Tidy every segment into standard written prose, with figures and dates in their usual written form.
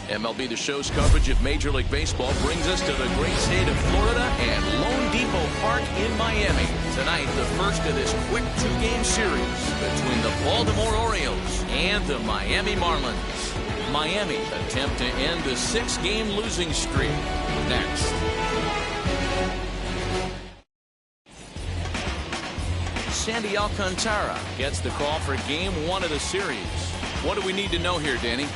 MLB The Show's coverage of Major League Baseball brings us to the great state of Florida and Lone Depot Park in Miami. Tonight, the first of this quick two-game series between the Baltimore Orioles and the Miami Marlins. Miami attempt to end the 6-game losing streak. Next. Sandy Alcantara gets the call for game 1 of the series. What do we need to know here, Danny?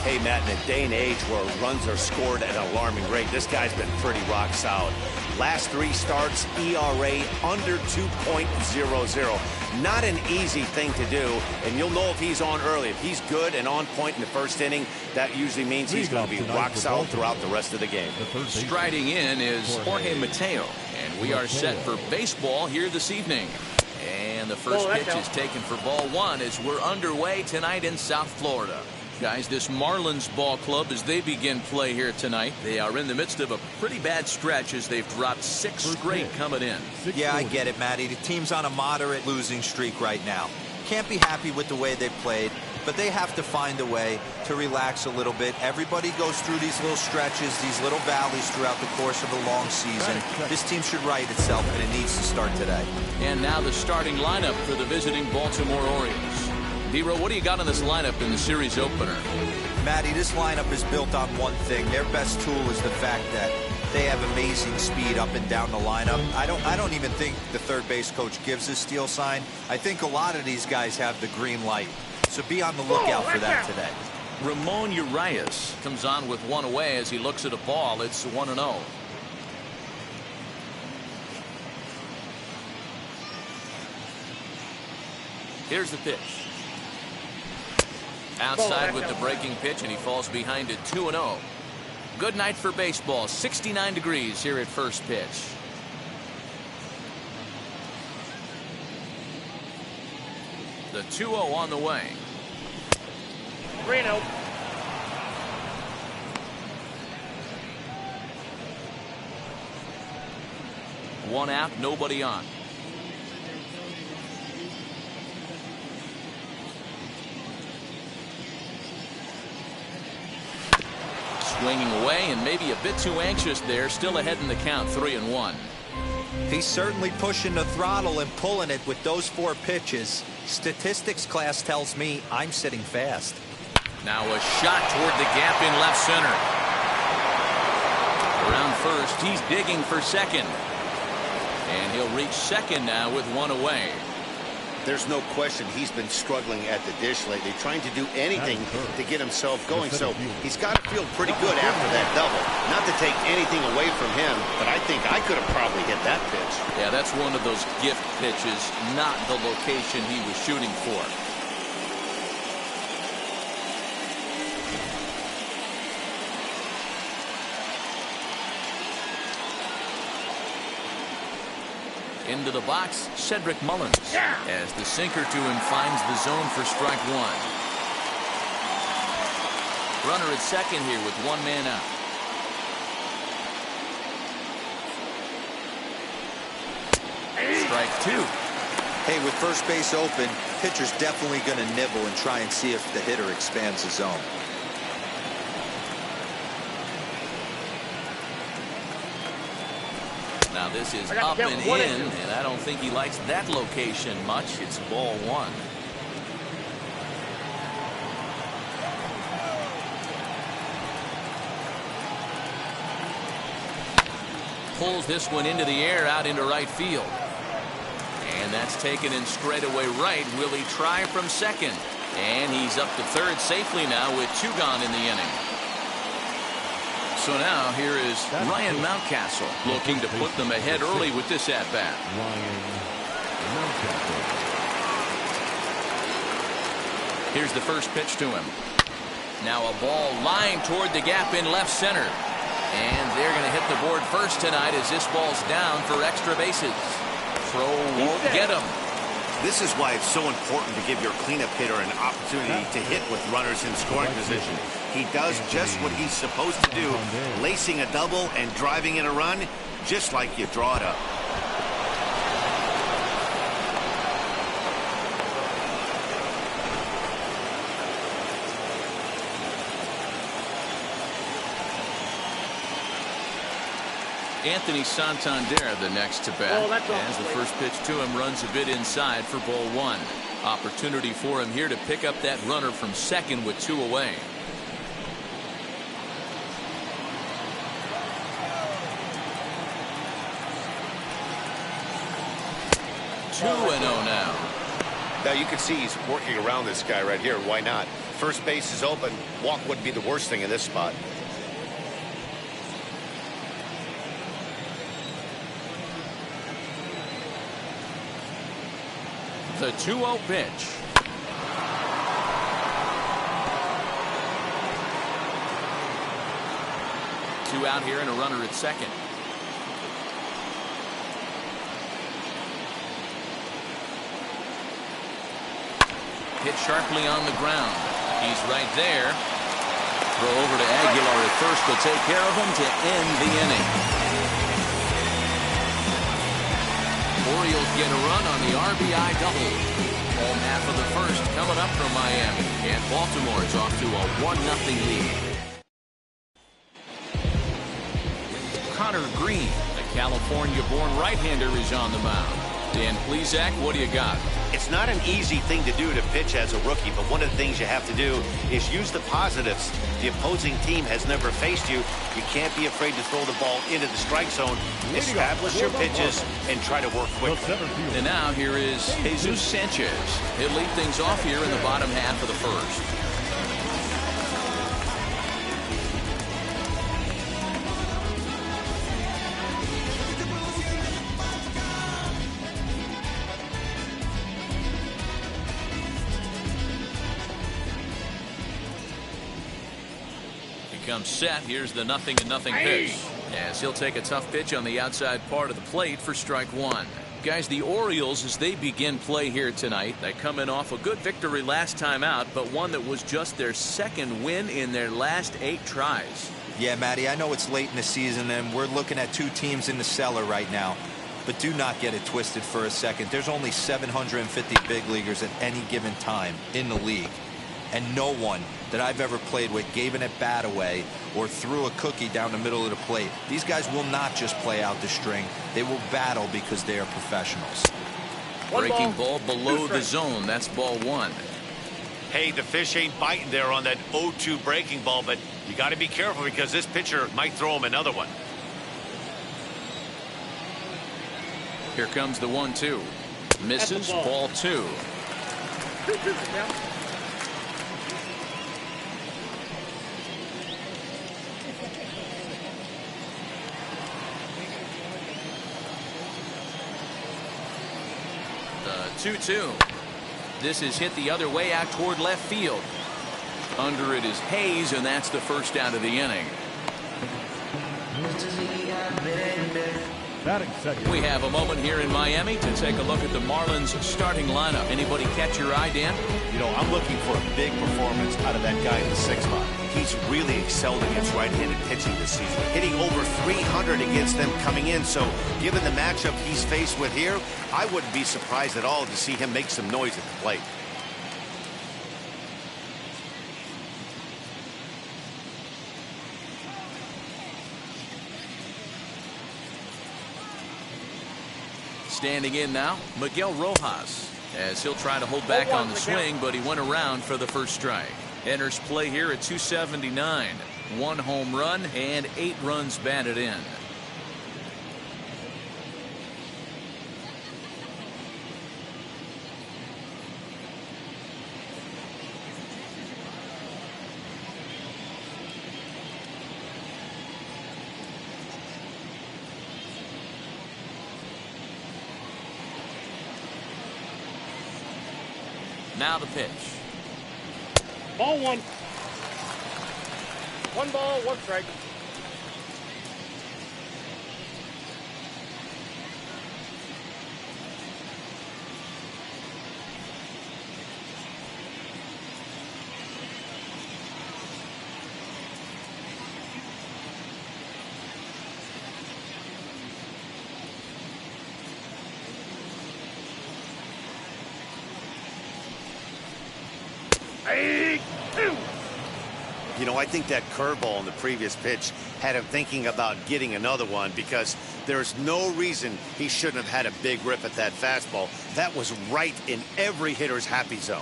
Hey, Matt, in a day and age where runs are scored at an alarming rate, this guy's been pretty rock solid. Last 3 starts, ERA under 2.00. Not an easy thing to do, and you'll know if he's on early. If he's good and on point in the first inning, that usually means he's going to be rock solid throughout the rest of the game. Striding in is Jorge Mateo, and we are set for baseball here this evening. And the first pitch is taken for ball 1 as we're underway tonight in South Florida. Guys, this Marlins ball club, as they begin play here tonight, they are in the midst of a pretty bad stretch as they've dropped 6 straight coming in. Yeah, I get it, Matty. The team's on a moderate losing streak right now. Can't be happy with the way they played, but they have to find a way to relax a little bit. Everybody goes through these little stretches, these little valleys throughout the course of a long season. This team should right itself, and it needs to start today. And now the starting lineup for the visiting Baltimore Orioles. D-Row, what do you got on this lineup in the series opener? Matty, this lineup is built on one thing. Their best tool is the fact that they have amazing speed up and down the lineup. I don't even think the third base coach gives a steal sign. I think a lot of these guys have the green light. So be on the lookout for that today. Ramon Urias comes on with 1 away as he looks at a ball. It's 1-0. Here's the pitch. Outside with the breaking pitch, and he falls behind it 2-0. Good night for baseball. 69 degrees here at first pitch. The 2-0 on the way. 3-0. One out, nobody on. Swinging away and maybe a bit too anxious there. Still ahead in the count, 3-1. He's certainly pushing the throttle and pulling it with those 4 pitches. Statistics class tells me I'm sitting fast. Now a shot toward the gap in left center. Around first, he's digging for second. And he'll reach second now with 1 away. There's no question he's been struggling at the dish lately, trying to do anything to get himself going. So he's got to feel pretty good after that double. Not to take anything away from him, but I think I could have probably hit that pitch. Yeah, that's one of those gift pitches, not the location he was shooting for. Into the box, Cedric Mullins, as the sinker to him finds the zone for strike 1. Runner at second here with 1 man out. Strike 2. Hey, with first base open, pitcher's definitely going to nibble and try and see if the hitter expands the zone. Now this is up and in, and I don't think he likes that location much. It's ball 1. Pulls this one into the air out into right field. And that's taken in straightaway right. Will he try from second? And he's up to third safely now with 2 gone in the inning. So now here is Ryan Mountcastle looking to put them ahead early with this at-bat. Here's the first pitch to him. Now a ball lined toward the gap in left center. And they're going to hit the board first tonight as this ball's down for extra bases. Throw won't get him. This is why it's so important to give your cleanup hitter an opportunity to hit with runners in scoring position. He does just what he's supposed to do, lacing a double and driving in a run, just like you draw it up. Anthony Santander the next to bat, as the first pitch to him runs a bit inside for ball one. Opportunity for him here to pick up that runner from second with 2 away. 2-0 now. Now you can see he's working around this guy right here. Why not? First base is open. Walk wouldn't be the worst thing in this spot. The 2-0 pitch. Two out here and a runner at second. Hit sharply on the ground. He's right there. Throw over to Aguilar at first to take care of him to end the inning. Orioles get a run on the RBI double. Home half of the first coming up from Miami. And Baltimore's off to a 1-0 lead. Connor Green, the California-born right-hander, is on the mound. Dan Plesac, what do you got? It's not an easy thing to do to pitch as a rookie, but one of the things you have to do is use the positives. The opposing team has never faced you. You can't be afraid to throw the ball into the strike zone. Establish your pitches and try to work quickly. And now here is Jesus Sanchez. He'll lead things off here in the bottom half of the first. Comes set. Here's the 0-0 pitch, as he'll take a tough pitch on the outside part of the plate for strike one. Guys, the Orioles, as they begin play here tonight, they come in off a good victory last time out, but one that was just their second win in their last 8 tries. Yeah, Matty, I know it's late in the season and we're looking at 2 teams in the cellar right now, but do not get it twisted for a second. There's only 750 big leaguers at any given time in the league, and no one that I've ever played with gave an at-bat away or threw a cookie down the middle of the plate. These guys will not just play out the string. They will battle because they are professionals. Breaking ball below the zone. That's ball one. Hey, the fish ain't biting there on that 0-2 breaking ball, but you got to be careful because this pitcher might throw him another one. Here comes the 1-2. Misses. Ball 2. The 2-2. This is hit the other way out toward left field. Under it is Hayes, and that's the first out of the inning. We have a moment here in Miami to take a look at the Marlins starting lineup. Anybody catch your eye, Dan? You know, I'm looking for a big performance out of that guy in the 6th spot. He's really excelled against right-handed pitching this season, hitting over 300 against them coming in. So given the matchup he's faced with here, I wouldn't be surprised at all to see him make some noise at the plate. Standing in now, Miguel Rojas, as he'll try to hold back on the swing, but he went around for the first strike. Enters play here at 279. 1 home run and 8 runs batted in. Now the pitch. Ball 1. 1 ball, 1 strike. You know, I think that curveball in the previous pitch had him thinking about getting another one, because there's no reason he shouldn't have had a big rip at that fastball. That was right in every hitter's happy zone.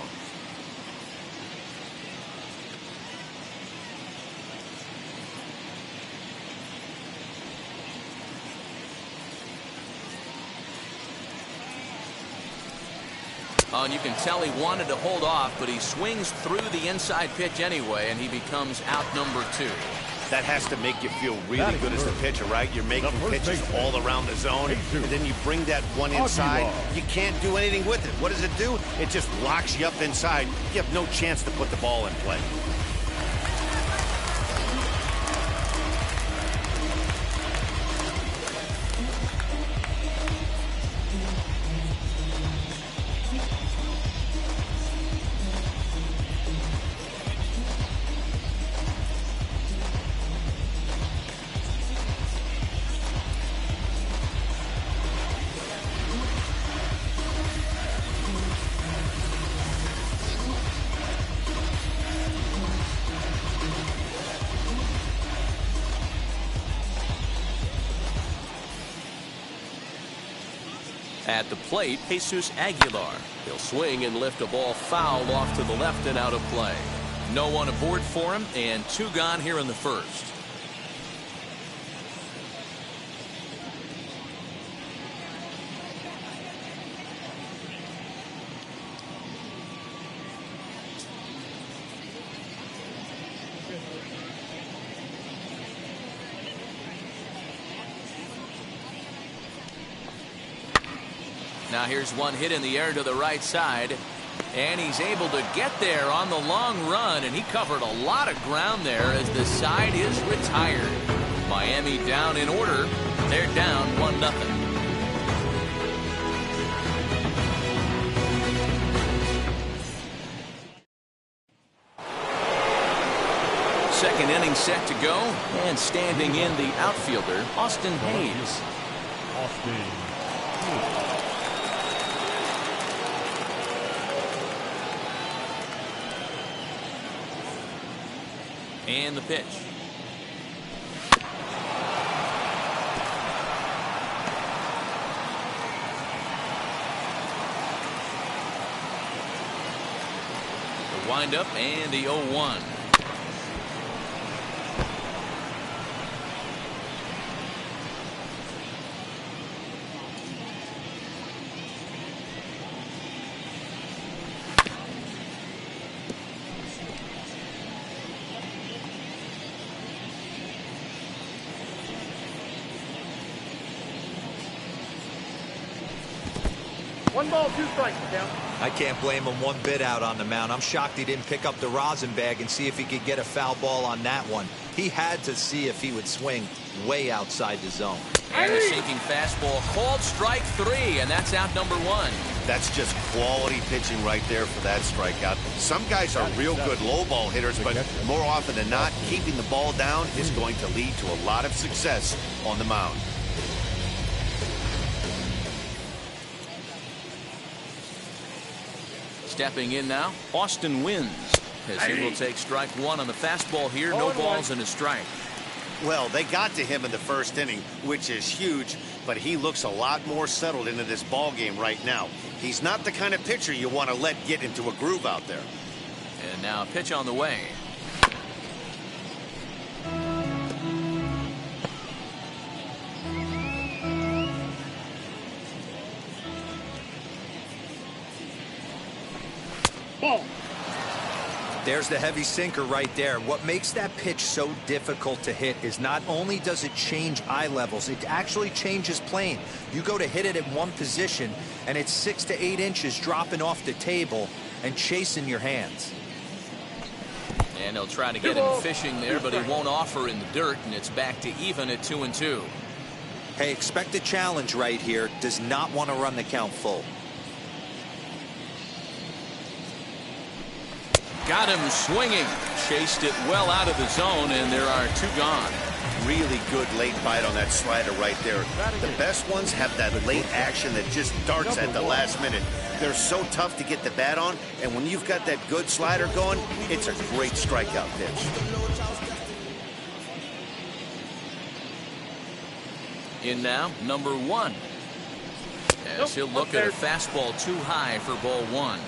Oh, and you can tell he wanted to hold off, but he swings through the inside pitch anyway, and he becomes out number 2. That has to make you feel really good as the pitcher, right? You're making pitches all around the zone, and then you bring that one inside. You can't do anything with it. What does it do? It just locks you up inside. You have no chance to put the ball in play. At the plate, Jesus Aguilar. He'll swing and lift a ball foul off to the left and out of play. No one aboard for him, and 2 gone here in the first. Now here's one hit in the air to the right side, and he's able to get there on the long run, and he covered a lot of ground there as the side is retired. Miami down in order. They're down 1-0. Second inning set to go, and standing in the outfielder, Austin Hayes. And the pitch. The windup and the 0-1. One ball, 2 strikes, count. I can't blame him one bit out on the mound. I'm shocked he didn't pick up the rosin bag and see if he could get a foul ball on that one. He had to see if he would swing way outside the zone. And the sinking fastball called strike 3, and that's out number 1. That's just quality pitching right there for that strikeout. Some guys are real good low ball hitters, but more often than not, keeping the ball down is going to lead to a lot of success on the mound. Stepping in now, Austin Wynns, as he will take strike 1 on the fastball here. No balls and a strike. Well, they got to him in the first inning, which is huge, but he looks a lot more settled into this ball game right now. He's not the kind of pitcher you want to let get into a groove out there. And now a pitch on the way. Ball. There's the heavy sinker right there. What makes that pitch so difficult to hit is not only does it change eye levels, it actually changes plane. You go to hit it at one position, and it's 6 to 8 inches dropping off the table and chasing your hands. And he'll try to get him fishing there, but he won't offer in the dirt, and it's back to even at 2-2. Hey, expect a challenge right here. Does not want to run the count full. Got him swinging. Chased it well out of the zone, and there are 2 gone. really good late bite on that slider right there. The best ones have that late action that just darts at the last minute. They're so tough to get the bat on, and when you've got that good slider going, it's a great strikeout pitch. In now, number 1. As he'll look at a fastball too high for ball 1.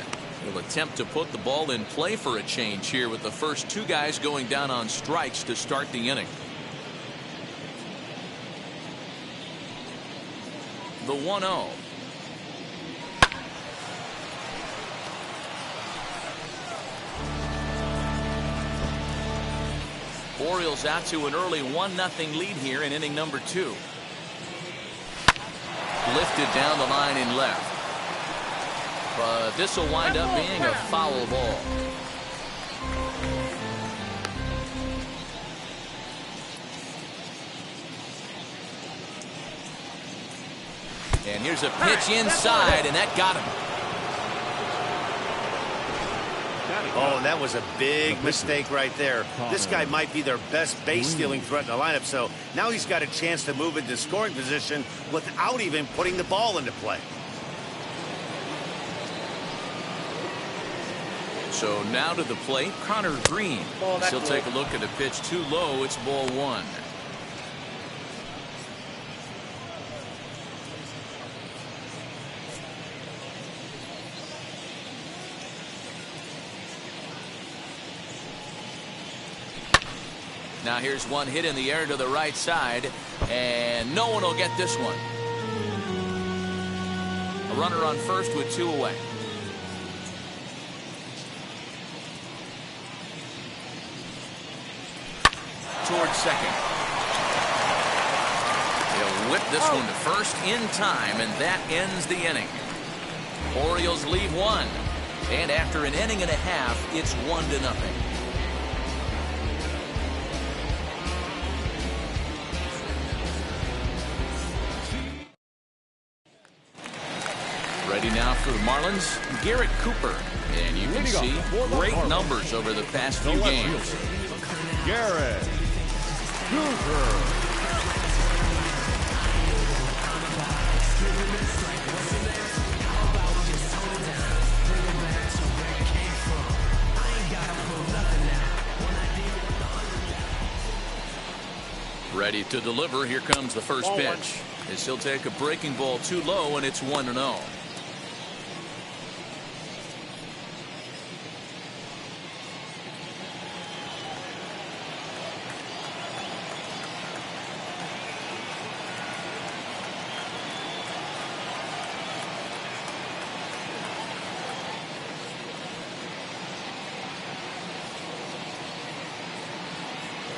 He'll attempt to put the ball in play for a change here with the first 2 guys going down on strikes to start the inning. The 1-0. Orioles out to an early 1-0 lead here in inning number 2. Lifted down the line in left. But this will wind up being a foul ball. And here's a pitch inside, and that got him. Oh, and that was a big mistake right there. This guy might be their best base-stealing threat in the lineup, so now he's got a chance to move into scoring position without even putting the ball into play. So now to the plate, Connor Green. He'll take a look at a pitch too low. It's ball 1. Now here's one hit in the air to the right side, and no one will get this one. A runner on first with 2 away. Towards second. He'll whip this one to first in time, and that ends the inning. Orioles lead 1, and after an inning and a half, it's 1-0. Ready now for the Marlins, Garrett Cooper. And you can see great numbers over the past few games. Garrett Cooper. Ready to deliver. Here comes the first pitch. As he'll take a breaking ball too low, and it's 1-0.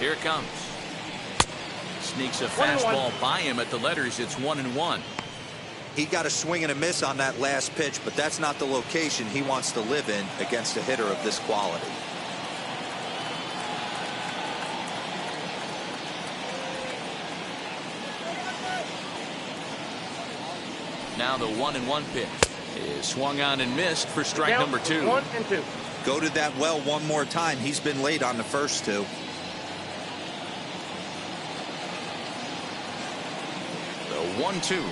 Here it comes. Sneaks a fastball by him at the letters. It's 1-1. He got a swing and a miss on that last pitch, but that's not the location he wants to live in against a hitter of this quality. Now the 1-1 pitch is swung on and missed for strike number 2. 1-2. Go to that well one more time. He's been late on the first 2. The 1-2.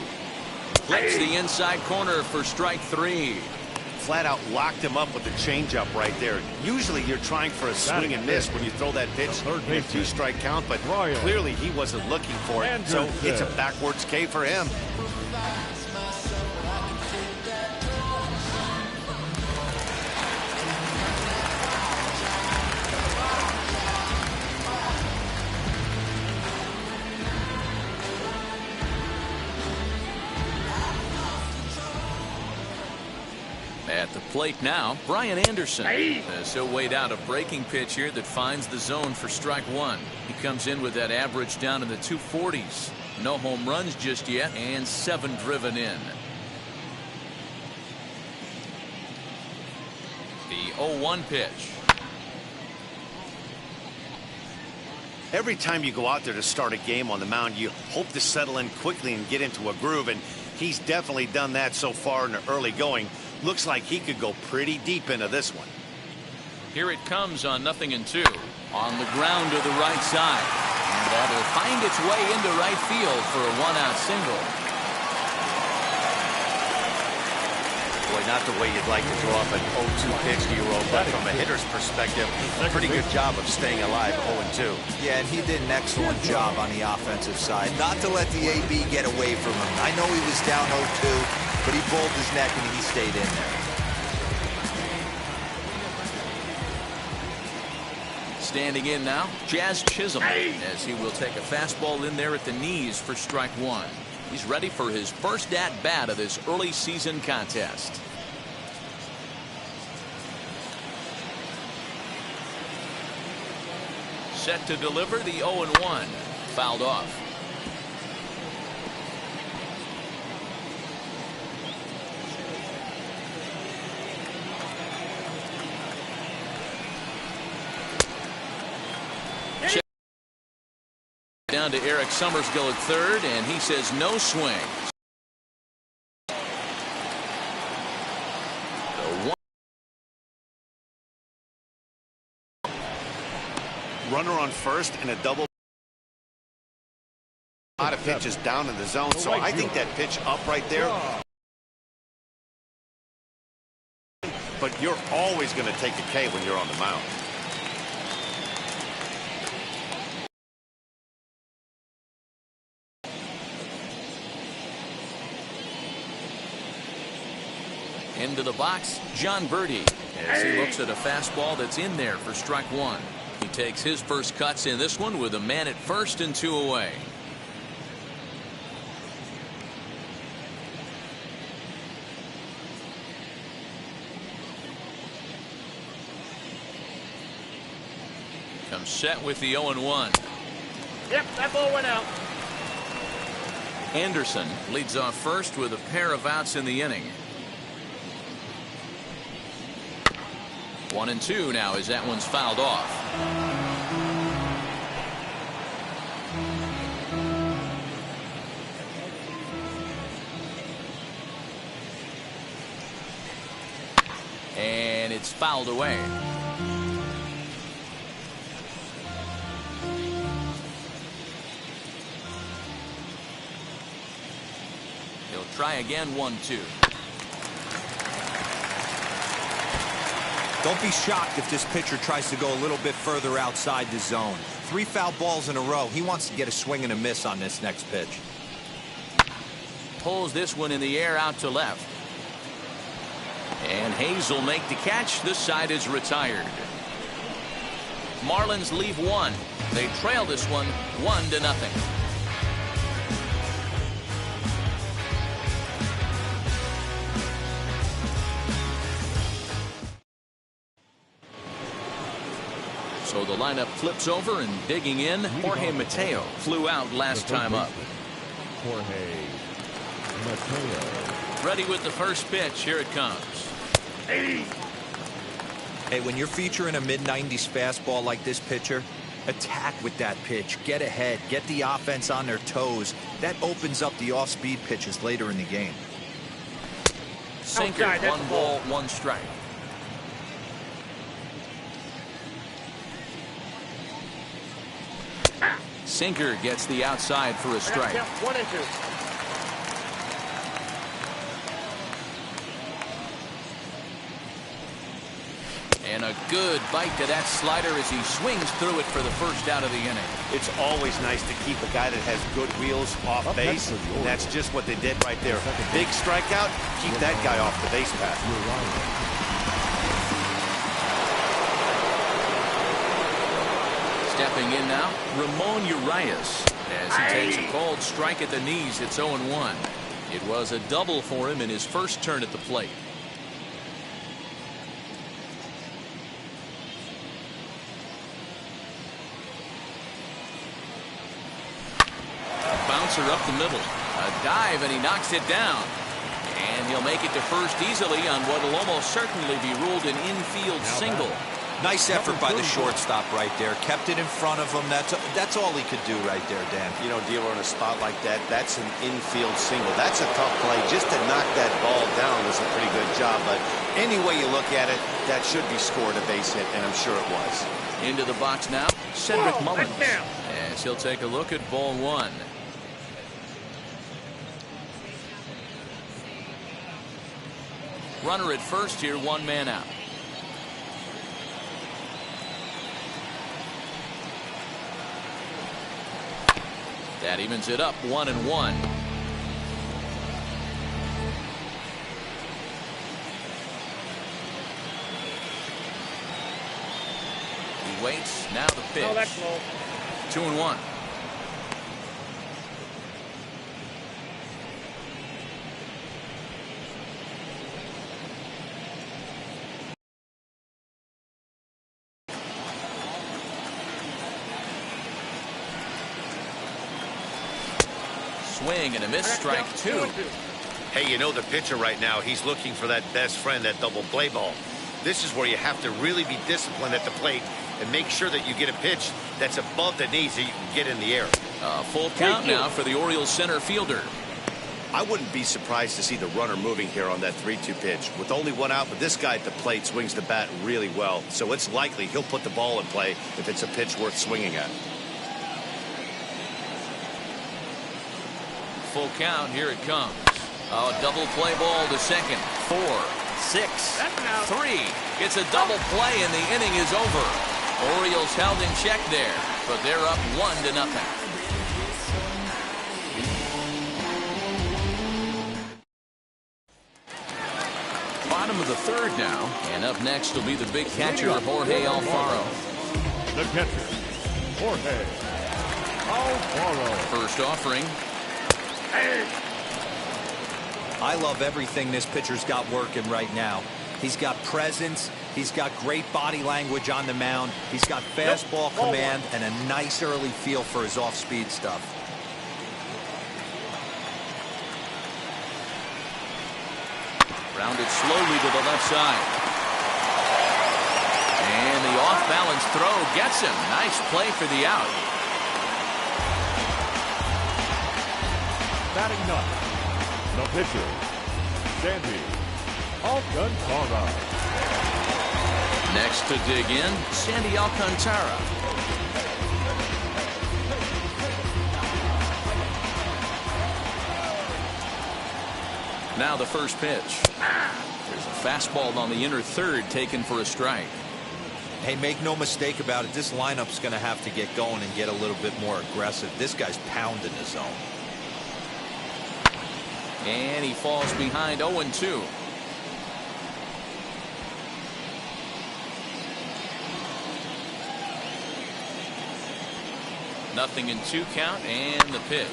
Clips the inside corner for strike 3. Flat out locked him up with the changeup right there. Usually you're trying for a swing and miss when you throw that pitch in a 2-strike count, but clearly he wasn't looking for it. So it's a backwards K for him. At the plate now, Brian Anderson. As he'll wait out a breaking pitch here that finds the zone for strike 1. He comes in with that average down in the 240s. No home runs just yet, and 7 driven in. The 0-1 pitch. Every time you go out there to start a game on the mound, you hope to settle in quickly and get into a groove, and he's definitely done that so far in the early going. Looks like he could go pretty deep into this one. Here it comes on 0-2. On the ground to the right side. That'll find its way into right field for a one-out single. Boy, not the way you'd like to throw up an 0-2 pitch to your own, but from a hitter's perspective, a pretty good job of staying alive 0-2. Yeah, and he did an excellent job on the offensive side. Not to let the AB get away from him. I know he was down 0-2, but he pulled his neck and he stayed in there. Standing in now, Jazz Chisholm, as he will take a fastball in there at the knees for strike one. He's ready for his first at-bat of this early season contest. Set to deliver the 0-1. Fouled off. Down to Eric Summersgill at third, and he says no swing. Runner on first and a double. A lot of pitches down in the zone, so I think that pitch up right there. But you're always going to take a K when you're on the mound. Into the box, John Birdie, as he looks at a fastball that's in there for strike one. He takes his first cuts in this one with a man at first and two away. Comes set with the 0-1. Yep, that ball went out. Anderson leads off first with a pair of outs in the inning. 1-2 now as that one's fouled off. And it's fouled away. He'll try again. 1-2. Don't be shocked if this pitcher tries to go a little bit further outside the zone. 3 foul balls in a row. He wants to get a swing and a miss on this next pitch. Pulls this one in the air out to left. And Hayes will make the catch. This side is retired. Marlins leave one. They trail this one 1-0. So the lineup flips over, and digging in, Jorge Mateo flew out last time up. Jorge Mateo. Ready with the first pitch. Here it comes. Hey, when you're featuring a mid-90s fastball like this pitcher, attack with that pitch. Get ahead. Get the offense on their toes. That opens up the off-speed pitches later in the game. Sinker, 1 ball, 1 strike. Sinker gets the outside for a strike. 1-2. And a good bite to that slider as he swings through it for the first out of the inning. It's always nice to keep a guy that has good wheels off base, and that's just what they did right there. Big strikeout, keep that guy off the base path. Stepping in now, Ramon Urias, as he takes a cold strike at the knees. It's 0-1. It was a double for him in his first turn at the plate. A bouncer up the middle. A dive, and he knocks it down. And he'll make it to first easily on what will almost certainly be ruled an infield single. Nice effort by the shortstop right there. Kept it in front of him. That's all he could do right there, Dan. You know, dealer in a spot like that, that's an infield single. That's a tough play. Just to knock that ball down was a pretty good job. But any way you look at it, that should be scored a base hit, and I'm sure it was. Into the box now, Cedric Mullins. As he'll take a look at ball one. Runner at first here, one man out. That evens it up, 1-1. He waits, now the pitch. Oh, that's low. 2-1. Swing and a miss, strike two. Hey, you know the pitcher right now, he's looking for that best friend, that double play ball. This is where you have to really be disciplined at the plate and make sure that you get a pitch that's above the knees that you can get in the air. Full count now for the Orioles center fielder. I wouldn't be surprised to see the runner moving here on that 3-2 pitch. With only one out, but this guy at the plate swings the bat really well, so it's likely he'll put the ball in play if it's a pitch worth swinging at. Full count, here it comes. Oh, double play ball to second. 4, 6, 3. It's a double play and the inning is over. Orioles held in check there, but they're up 1-0. Bottom of the third now, and up next will be the big catcher, Jorge Alfaro. The catcher, Jorge Alfaro. First offering. I love everything this pitcher's got working right now. He's got presence. He's got great body language on the mound. He's got fastball command and a nice early feel for his off-speed stuff. Rounded slowly to the left side. And the off-balance throw gets him. Nice play for the out. Batting ninth, the pitcher, Sandy Alcantara. Next to dig in, Sandy Alcantara. Now the first pitch. There's a fastball on the inner third taken for a strike. Hey, make no mistake about it. This lineup's going to have to get going and get a little bit more aggressive. This guy's pounding the zone. And he falls behind 0-2. Nothing in 2 count and the pitch.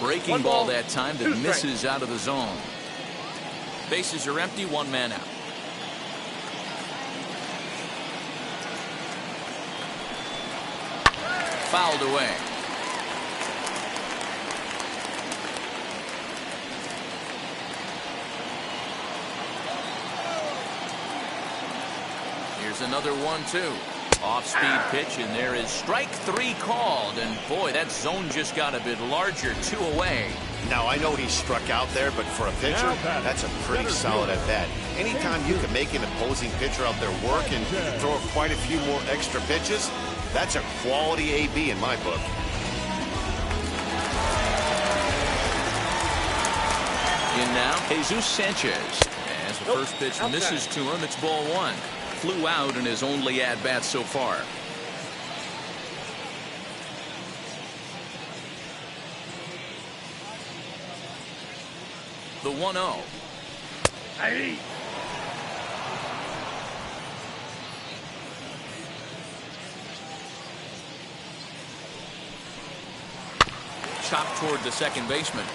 Breaking ball that time that misses out of the zone. Bases are empty, 1 man out. Fouled away. Here's another 1-2. Off-speed pitch, and there is strike 3 called. And boy, that zone just got a bit larger, 2 away. Now, I know he struck out there, but for a pitcher, that's a pretty solid at bat. Anytime you can make an opposing pitcher out there work and throw quite a few more extra pitches, that's a quality AB in my book. In now, Jesus Sanchez. As the first pitch misses to him, it's ball 1. Flew out in his only at-bat so far. The 1-0. Hey. Chopped toward the second baseman.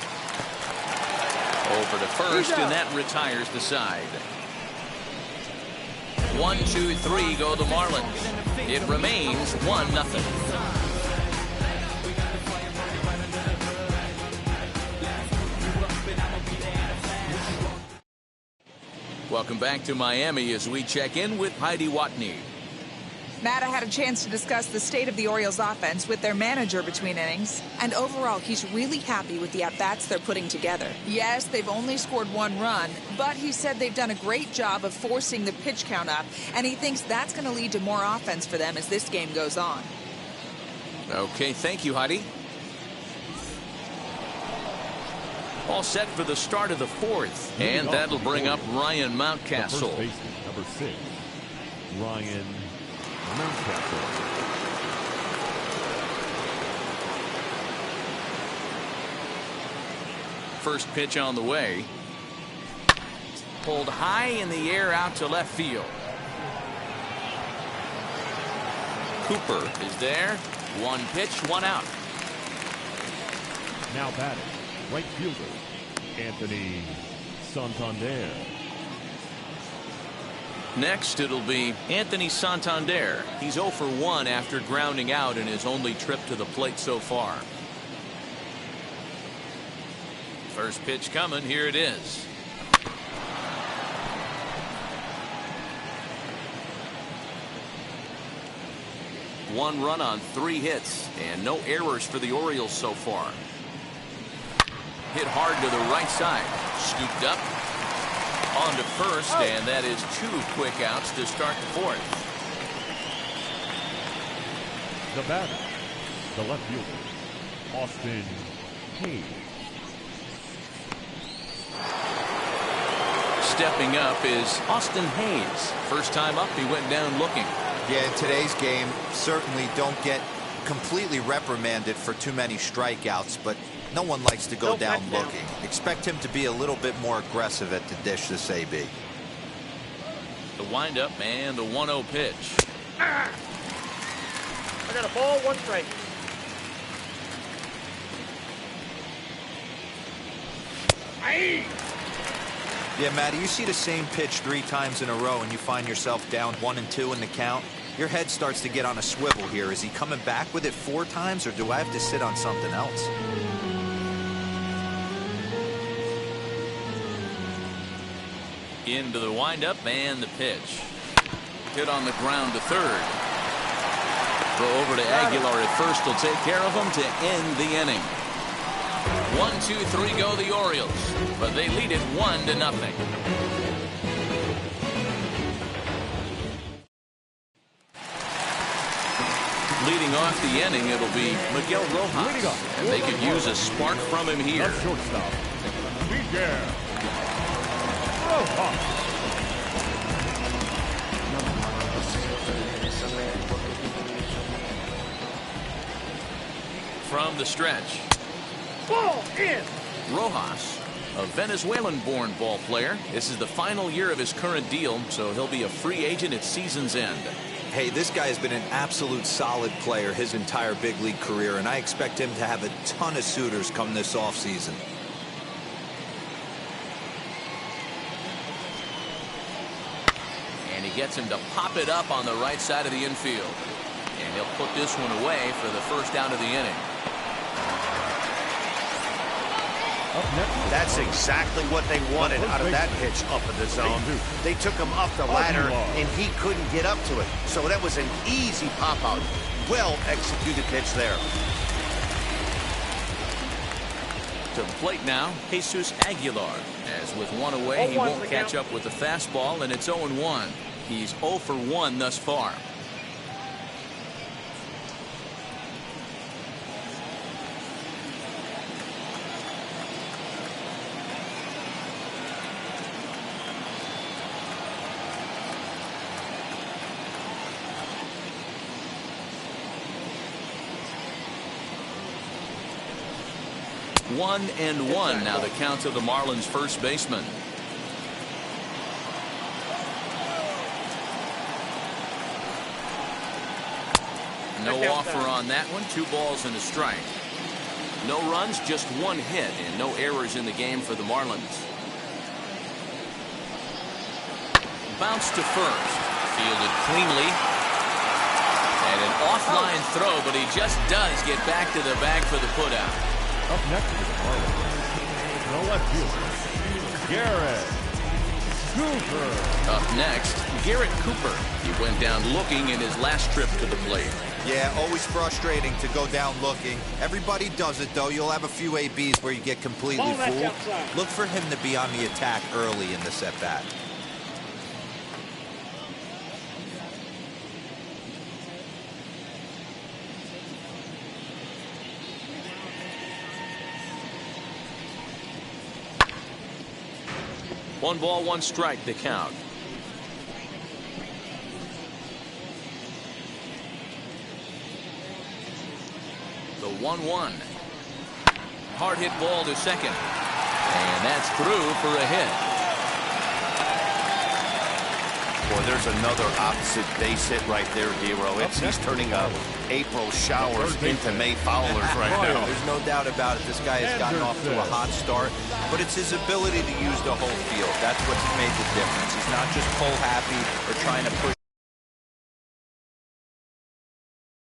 Over to first, and that retires the side. 1, 2, 3 go the Marlins. It remains 1-0. Welcome back to Miami as we check in with Heidi Watney. Matt, I had a chance to discuss the state of the Orioles offense with their manager between innings, and overall he's really happy with the at-bats they're putting together. Yes, they've only scored 1 run, but he said they've done a great job of forcing the pitch count up, and he thinks that's going to lead to more offense for them as this game goes on. Okay, thank you, Heidi. All set for the start of the 4th, and that'll bring up Ryan Mountcastle. First baseman, number 6, Ryan Mountcastle. First pitch on the way. Pulled high in the air out to left field. Cooper is there. 1 pitch, 1 out. Now batting, right fielder, Anthony Santander. Next, it'll be Anthony Santander. He's 0 for 1 after grounding out in his only trip to the plate so far. First pitch coming. Here it is. One run on 3 hits and no errors for the Orioles so far. Hit hard to the right side. Scooped up. On to first, and that is 2 quick outs to start the 4th. The batter, the left fielder, Austin Hayes. Stepping up is Austin Hayes. First time up, he went down looking. Yeah, in today's game, certainly don't get completely reprimanded for too many strikeouts, but no one likes to go down looking. Expect him to be a little bit more aggressive at the dish this AB. The windup and the 1-0 pitch. I got a ball, 1 strike. Aye. Yeah, Matty, you see the same pitch 3 times in a row and you find yourself down 1 and 2 in the count. Your head starts to get on a swivel here. Is he coming back with it 4 times, or do I have to sit on something else? Into the windup and the pitch. Hit on the ground to third. Throw over to Aguilar at first will take care of him to end the inning. 1, 2, 3 go the Orioles, but they lead it 1-0. Leading off the inning, it'll be Miguel Rojas, and they could use a spark from him here. The shortstop, Miguel Rojas. From the stretch. Ball in. Rojas, a Venezuelan-born ball player. This is the final year of his current deal, so he'll be a free agent at season's end. Hey, this guy has been an absolute solid player his entire big league career, and I expect him to have a ton of suitors come this offseason. And he gets him to pop it up on the right side of the infield. And he'll put this one away for the first out of the inning. That's exactly what they wanted out of that pitch up in the zone. They took him up the ladder, and he couldn't get up to it. So that was an easy pop-out. Well-executed pitch there. To the plate now, Jesus Aguilar. As with 1 away, he won't catch up with the fastball, and it's 0-1. He's 0 for 1 thus far. One and one now the count of the Marlins first baseman. No offer on that one. 2 balls and a strike. No runs, just 1 hit, and no errors in the game for the Marlins. Bounce to first. Fielded cleanly. And an offline throw, but he just does get back to the bag for the putout. Up next for the Marlins, the left fielder, Garrett Cooper. Up next, Garrett Cooper. He went down looking in his last trip to the plate. Yeah, always frustrating to go down looking. Everybody does it, though. You'll have a few ABs where you get completely fooled. Look for him to be on the attack early in this at-bat. One ball, one strike, the count. The 1-1. Hard hit ball to second. And that's through for a hit. Boy, there's another opposite base hit right there, Hero. He's turning April showers into May foulers right now. There's no doubt about it. This guy has gotten off to a hot start, but it's his ability to use the whole field. That's what's made the difference. He's not just pull happy or trying to push